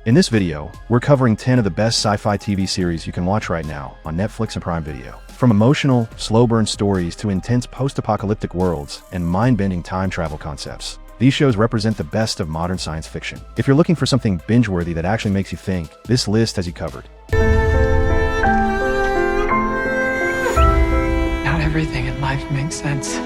In this video, we're covering 10 of the best sci-fi TV series you can watch right now on Netflix and Prime Video. From emotional, slow-burn stories to intense post-apocalyptic worlds and mind-bending time travel concepts, these shows represent the best of modern science fiction. If you're looking for something binge-worthy that actually makes you think, this list has you covered. Not everything in life makes sense.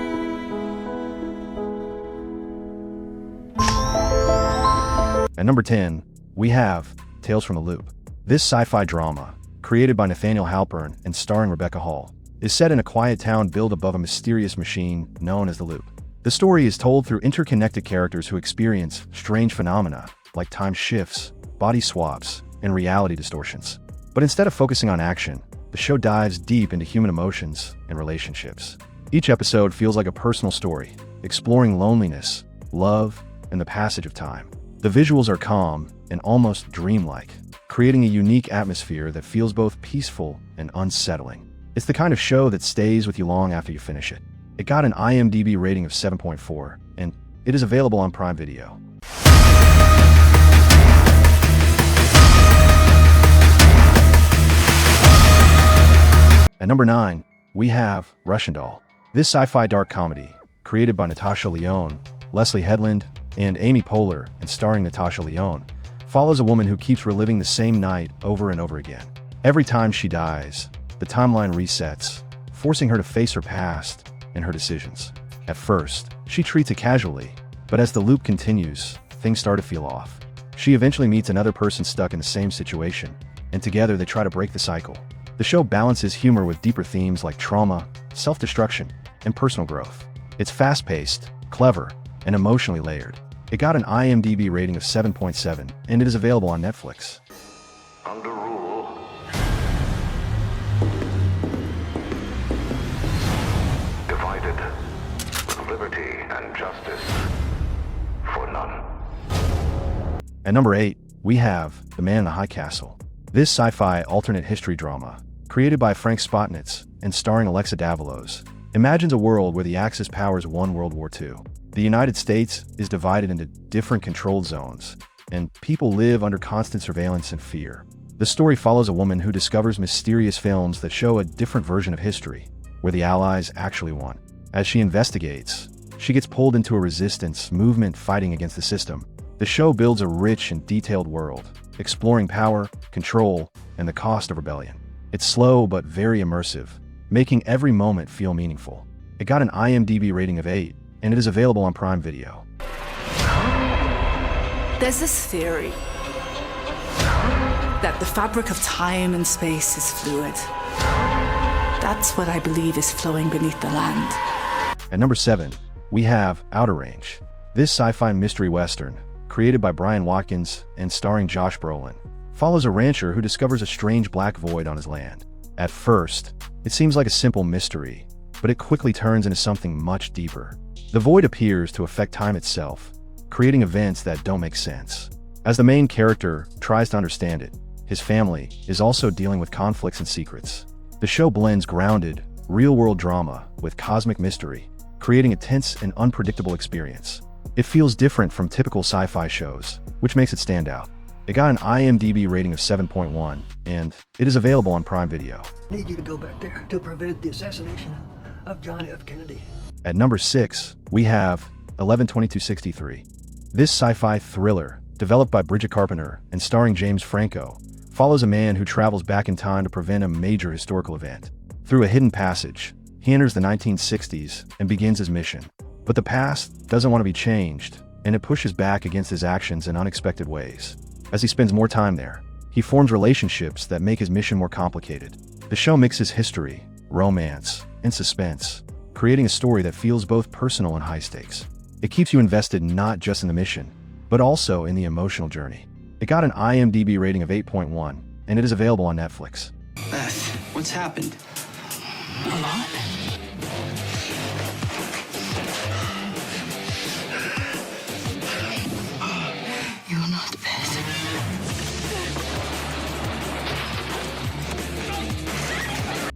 At number 10, we have Tales from the Loop. This sci-fi drama, created by Nathaniel Halpern and starring Rebecca Hall, is set in a quiet town built above a mysterious machine known as the Loop. The story is told through interconnected characters who experience strange phenomena like time shifts, body swaps, and reality distortions. But instead of focusing on action, the show dives deep into human emotions and relationships. Each episode feels like a personal story, exploring loneliness, love, and the passage of time. The visuals are calm and almost dreamlike, creating a unique atmosphere that feels both peaceful and unsettling. It's the kind of show that stays with you long after you finish it. It got an IMDb rating of 7.4, and it is available on Prime Video. At number 9, we have Russian Doll. This sci-fi dark comedy, created by Natasha Lyonne, Leslie Headland, and Amy Poehler, and starring Natasha Lyonne, follows a woman who keeps reliving the same night over and over again. Every time she dies, the timeline resets, forcing her to face her past and her decisions. At first, she treats it casually, but as the loop continues, things start to feel off. She eventually meets another person stuck in the same situation, and together they try to break the cycle. The show balances humor with deeper themes like trauma, self-destruction, and personal growth. It's fast-paced, clever, and emotionally layered. It got an IMDb rating of 7.7, and it is available on Netflix. Under rule. Divided. With liberty and justice. For none. At number 8, we have The Man in the High Castle. This sci-fi alternate history drama, created by Frank Spotnitz and starring Alexa Davalos, imagines a world where the Axis powers won World War II. The United States is divided into different controlled zones, and people live under constant surveillance and fear. The story follows a woman who discovers mysterious films that show a different version of history, where the Allies actually won. As she investigates, she gets pulled into a resistance movement fighting against the system. The show builds a rich and detailed world, exploring power, control, and the cost of rebellion. It's slow but very immersive, making every moment feel meaningful. It got an IMDb rating of 8, and it is available on Prime Video. There's this theory that the fabric of time and space is fluid. That's what I believe is flowing beneath the land. At number 7, we have Outer Range. This sci-fi mystery western, created by Brian Watkins and starring Josh Brolin, follows a rancher who discovers a strange black void on his land. At first, it seems like a simple mystery, but it quickly turns into something much deeper. The void appears to affect time itself, creating events that don't make sense. As the main character tries to understand it, his family is also dealing with conflicts and secrets. The show blends grounded, real-world drama with cosmic mystery, creating a tense and unpredictable experience. It feels different from typical sci-fi shows, which makes it stand out. It got an IMDb rating of 7.1, and it is available on Prime Video. I need you to go back there to prevent the assassination of John F. Kennedy. At number 6, we have 11/22/63. This sci-fi thriller, developed by Bridget Carpenter and starring James Franco, follows a man who travels back in time to prevent a major historical event. Through a hidden passage, he enters the 1960s and begins his mission. But the past doesn't want to be changed, and it pushes back against his actions in unexpected ways. As he spends more time there, he forms relationships that make his mission more complicated. The show mixes history, romance, and suspense, creating a story that feels both personal and high stakes. It keeps you invested not just in the mission, but also in the emotional journey. It got an IMDb rating of 8.1, and it is available on Netflix. Beth, what's happened? A lot. You're not Beth.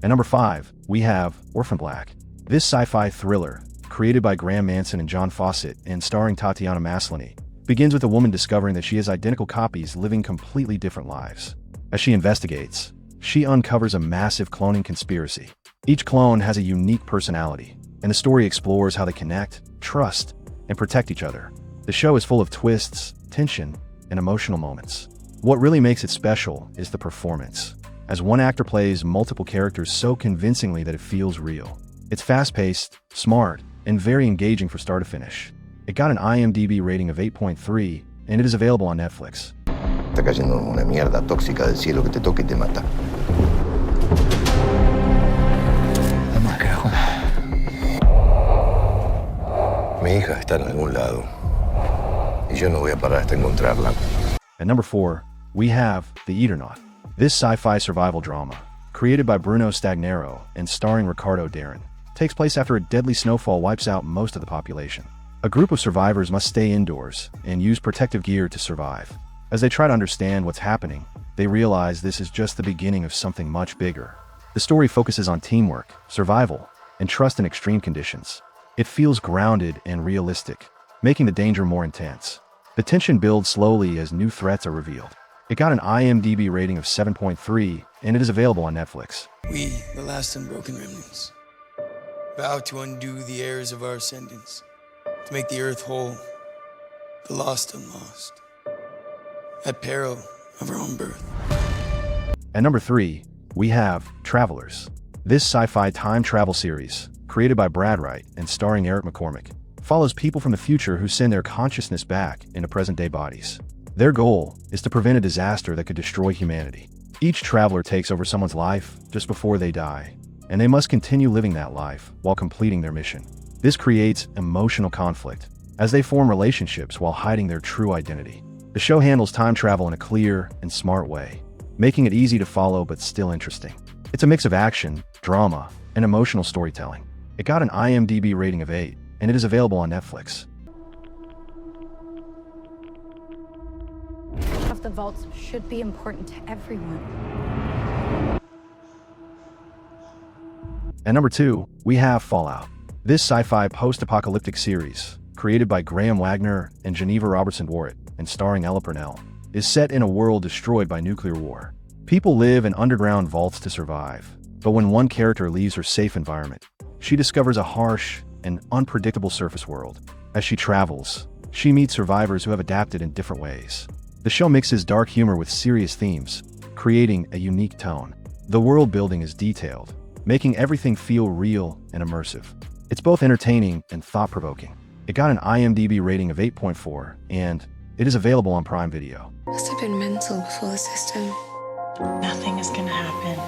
At number 5, we have Orphan Black. This sci-fi thriller, created by Graham Manson and John Fawcett and starring Tatiana Maslany, begins with a woman discovering that she has identical copies living completely different lives. As she investigates, she uncovers a massive cloning conspiracy. Each clone has a unique personality, and the story explores how they connect, trust, and protect each other. The show is full of twists, tension, and emotional moments. What really makes it special is the performance, as one actor plays multiple characters so convincingly that it feels real. It's fast-paced, smart, and very engaging from start to finish. It got an IMDb rating of 8.3, and it is available on Netflix. Está cayendo una mierda tóxica del cielo que te toca y te mata. Mi hija está en algún lado y yo no voy a parar hasta encontrarla. At number 4, we have The Eternaut. This sci-fi survival drama, created by Bruno Stagnaro and starring Ricardo Darin, takes place after a deadly snowfall wipes out most of the population. A group of survivors must stay indoors and use protective gear to survive. As they try to understand what's happening, they realize this is just the beginning of something much bigger. The story focuses on teamwork, survival, and trust in extreme conditions. It feels grounded and realistic, making the danger more intense. The tension builds slowly as new threats are revealed. It got an IMDb rating of 7.3, and it is available on Netflix. We, the last unbroken remnants, vow to undo the errors of our ascendants, to make the earth whole, the lost unlost, at peril of our own birth. At number 3, we have Travelers. This sci-fi time travel series, created by Brad Wright and starring Eric McCormick, follows people from the future who send their consciousness back into present-day bodies. Their goal is to prevent a disaster that could destroy humanity. Each traveler takes over someone's life just before they die, and they must continue living that life while completing their mission. This creates emotional conflict, as they form relationships while hiding their true identity. The show handles time travel in a clear and smart way, making it easy to follow but still interesting. It's a mix of action, drama, and emotional storytelling. It got an IMDb rating of 8, and it is available on Netflix. Of the vaults should be important to everyone. At number 2, we have Fallout. This sci-fi post-apocalyptic series, created by Graham Wagner and Geneva Robertson-Warrett and starring Ella Purnell, is set in a world destroyed by nuclear war. People live in underground vaults to survive, but when one character leaves her safe environment, she discovers a harsh and unpredictable surface world. As she travels, she meets survivors who have adapted in different ways. The show mixes dark humor with serious themes, creating a unique tone. The world building is detailed, making everything feel real and immersive. It's both entertaining and thought-provoking. It got an IMDb rating of 8.4, and it is available on Prime Video. Must have been mental before the system. Nothing is gonna happen.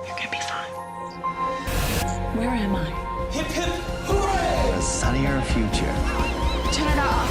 You're gonna be fine. Where am I? Hip hip hooray! A sunnier future. Turn it off.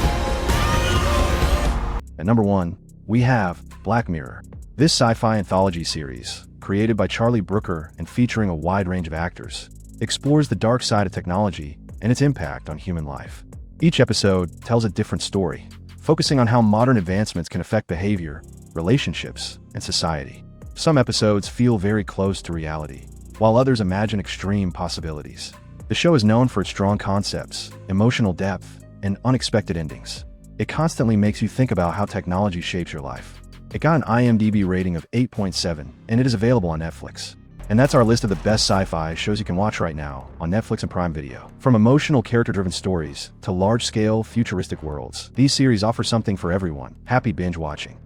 At number 1, we have Black Mirror. This sci-fi anthology series, created by Charlie Brooker and featuring a wide range of actors, explores the dark side of technology and its impact on human life. Each episode tells a different story, focusing on how modern advancements can affect behavior, relationships, and society. Some episodes feel very close to reality, while others imagine extreme possibilities. The show is known for its strong concepts, emotional depth, and unexpected endings. It constantly makes you think about how technology shapes your life. It got an IMDb rating of 8.7, and it is available on Netflix. And that's our list of the best sci-fi shows you can watch right now on Netflix and Prime Video. From emotional, character-driven stories to large-scale, futuristic worlds, these series offer something for everyone. Happy binge watching.